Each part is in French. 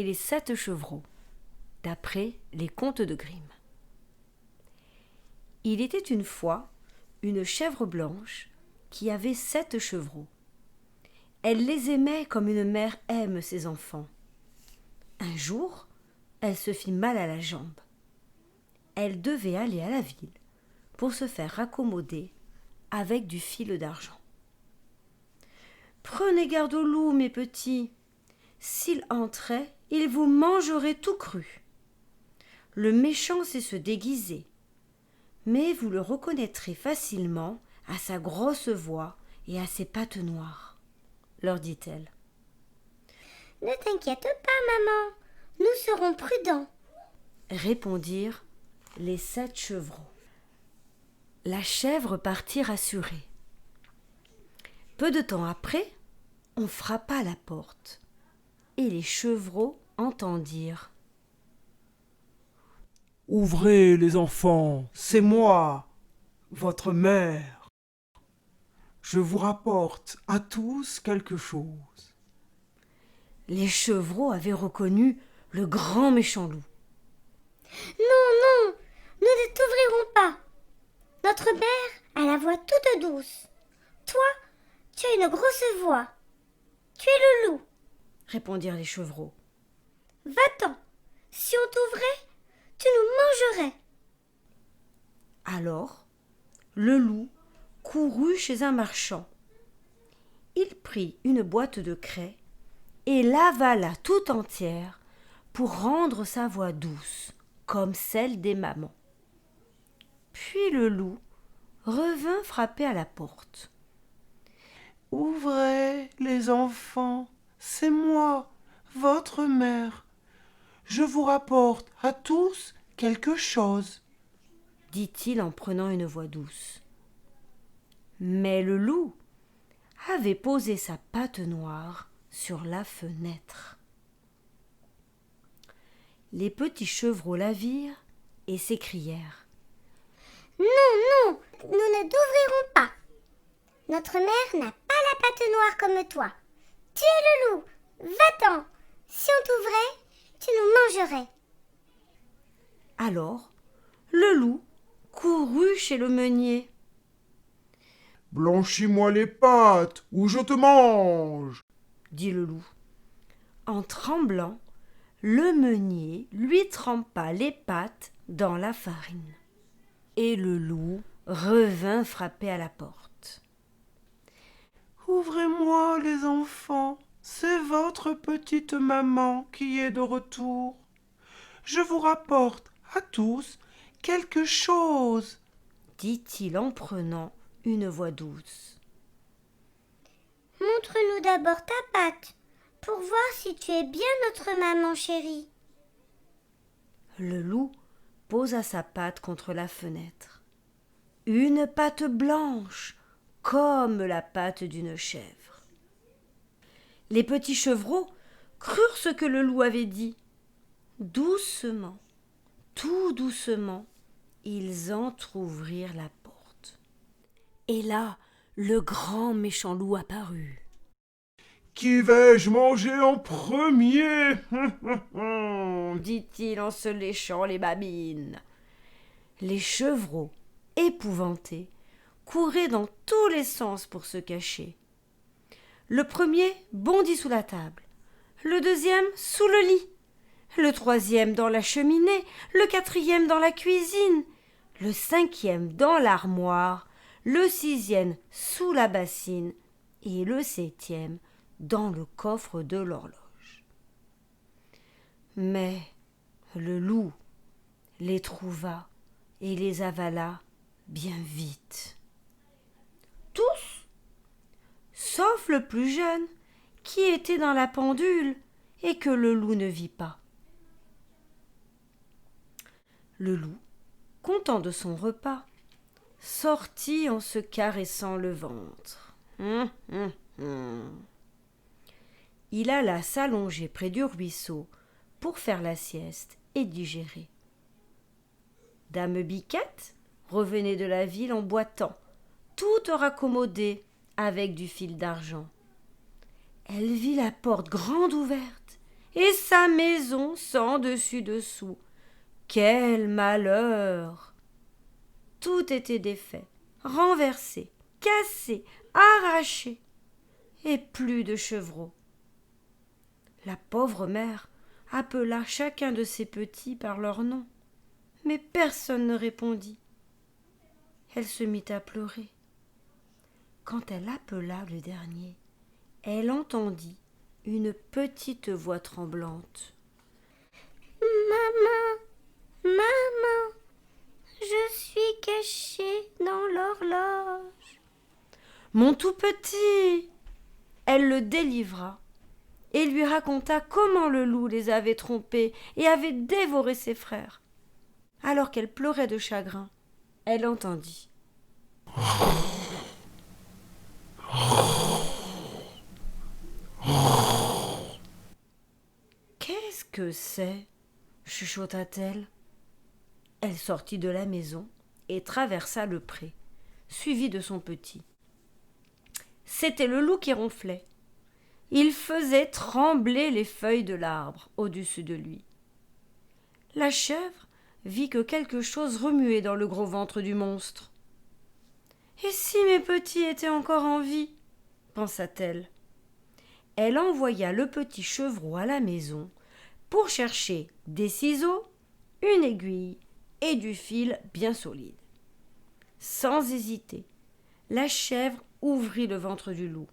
et les 7 chevreaux, d'après les contes de Grimm. Il était une fois une chèvre blanche qui avait 7 chevreaux. Elle les aimait comme une mère aime ses enfants. Un jour, elle se fit mal à la jambe. Elle devait aller à la ville pour se faire raccommoder avec du fil d'argent. « Prenez garde au loup, mes petits. S'il entrait, il vous mangerait tout cru. Le méchant sait se déguiser, mais vous le reconnaîtrez facilement à sa grosse voix et à ses pattes noires, leur dit-elle. « Ne t'inquiète pas, maman, nous serons prudents, répondirent les 7 chevreaux. La chèvre partit rassurée. Peu de temps après, on frappa à la porte, et les chevreaux entendirent. « Ouvrez, les enfants, c'est moi, votre mère. Je vous rapporte à tous quelque chose. » Les chevreaux avaient reconnu le grand méchant loup. « Non, nous ne t'ouvrirons pas. Notre mère a la voix toute douce. Toi, tu as une grosse voix. Tu es le loup, répondirent les chevreaux. Va-t'en, si on t'ouvrait, tu nous mangerais. » Alors, le loup courut chez un marchand. Il prit une boîte de craie et l'avala tout entière pour rendre sa voix douce, comme celle des mamans. Puis le loup revint frapper à la porte. « Ouvrez, les enfants, c'est moi, votre mère. Je vous rapporte à tous quelque chose. » dit-il en prenant une voix douce. Mais le loup avait posé sa patte noire sur la fenêtre. Les petits chevreaux la virent et s'écrièrent. « Non, nous ne t'ouvrirons pas. Notre mère n'a pas la patte noire comme toi. Tu es le loup, va-t'en. Si on t'ouvrait, tu nous mangerais. » Alors, le loup courut chez le meunier. « Blanchis-moi les pattes ou je te mange !» dit le loup. En tremblant, le meunier lui trempa les pattes dans la farine. Et le loup revint frapper à la porte. « Ouvrez-moi, les enfants, c'est votre petite maman qui est de retour. Je vous rapporte à tous quelque chose, » dit-il en prenant une voix douce. « Montre-nous d'abord ta patte pour voir si tu es bien notre maman chérie. » Le loup posa sa patte contre la fenêtre. Une patte blanche, comme la patte d'une chèvre. Les petits chevreaux crurent ce que le loup avait dit. Doucement, tout doucement, ils entr'ouvrirent la porte. Et là, le grand méchant loup apparut. « Qui vais-je manger en premier ?» dit-il en se léchant les babines. Les chevreaux, épouvantés, couraient dans tous les sens pour se cacher. Le premier bondit sous la table, le deuxième sous le lit, le troisième dans la cheminée, le quatrième dans la cuisine, le cinquième dans l'armoire, le sixième sous la bassine et le septième dans le coffre de l'horloge. Mais le loup les trouva et les avala bien vite. Tous, sauf le plus jeune, qui était dans la pendule et que le loup ne vit pas. Le loup, content de son repas, sortit en se caressant le ventre. Il alla s'allonger près du ruisseau pour faire la sieste et digérer. Dame Biquette revenait de la ville en boitant, toute raccommodée avec du fil d'argent. Elle vit la porte grande ouverte et sa maison sans dessus-dessous. Quel malheur! Tout était défait, renversé, cassé, arraché, et plus de chevreaux. La pauvre mère appela chacun de ses petits par leur nom, mais personne ne répondit. Elle se mit à pleurer. Quand elle appela le dernier, elle entendit une petite voix tremblante. Maman, maman, je suis cachée dans l'horloge. Mon tout petit! Elle le délivra et lui raconta comment le loup les avait trompés et avait dévoré ses frères. Alors qu'elle pleurait de chagrin, elle entendit. Qu'est-ce que c'est? Chuchota-t-elle. Elle sortit de la maison et traversa le pré, suivie de son petit. C'était le loup qui ronflait. Il faisait trembler les feuilles de l'arbre au-dessus de lui. La chèvre vit que quelque chose remuait dans le gros ventre du monstre. « Et si mes petits étaient encore en vie ?» pensa-t-elle. Elle envoya le petit chevreau à la maison pour chercher des ciseaux, une aiguille et du fil bien solide. Sans hésiter, la chèvre ouvrit le ventre du loup.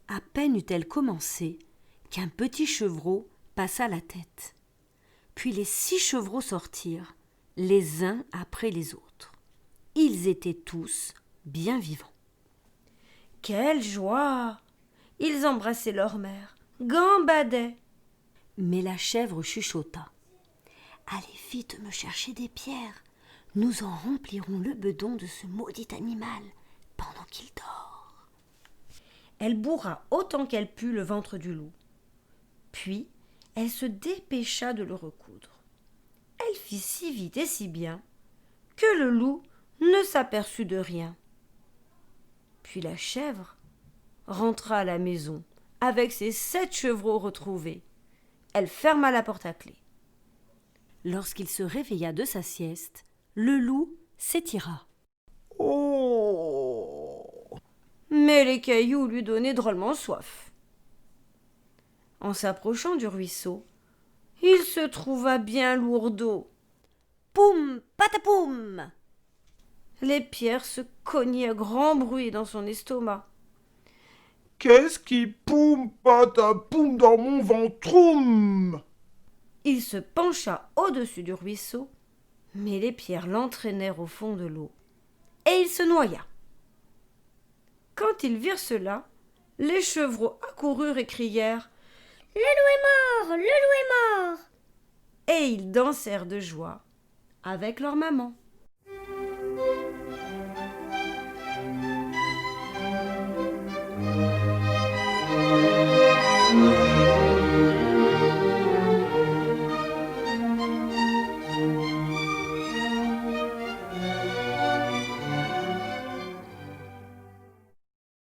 À peine eut-elle commencé qu'un petit chevreau passa la tête. Puis les 6 chevreaux sortirent, les uns après les autres. Ils étaient tous bien vivants. Quelle joie! Ils embrassaient leur mère, gambadaient. Mais la chèvre chuchota. « Allez vite me chercher des pierres. Nous en remplirons le bedon de ce maudit animal pendant qu'il dort. » Elle bourra autant qu'elle put le ventre du loup. Puis, elle se dépêcha de le recoudre. Elle fit si vite et si bien que le loup ne s'aperçut de rien. Puis la chèvre rentra à la maison avec ses 7 chevreaux retrouvés. Elle ferma la porte à clé. Lorsqu'il se réveilla de sa sieste, le loup s'étira. Oh! Mais les cailloux lui donnaient drôlement soif. En s'approchant du ruisseau, il se trouva bien lourd d'eau. Poum, patapoum! Les pierres se cognaient à grand bruit dans son estomac. Qu'est-ce qui poum patapoum dans mon ventroum? Il se pencha au-dessus du ruisseau, mais les pierres l'entraînèrent au fond de l'eau, et il se noya. Quand ils virent cela, les chevreaux accoururent et crièrent « Le loup est mort! Le loup est mort !» et ils dansèrent de joie avec leur maman.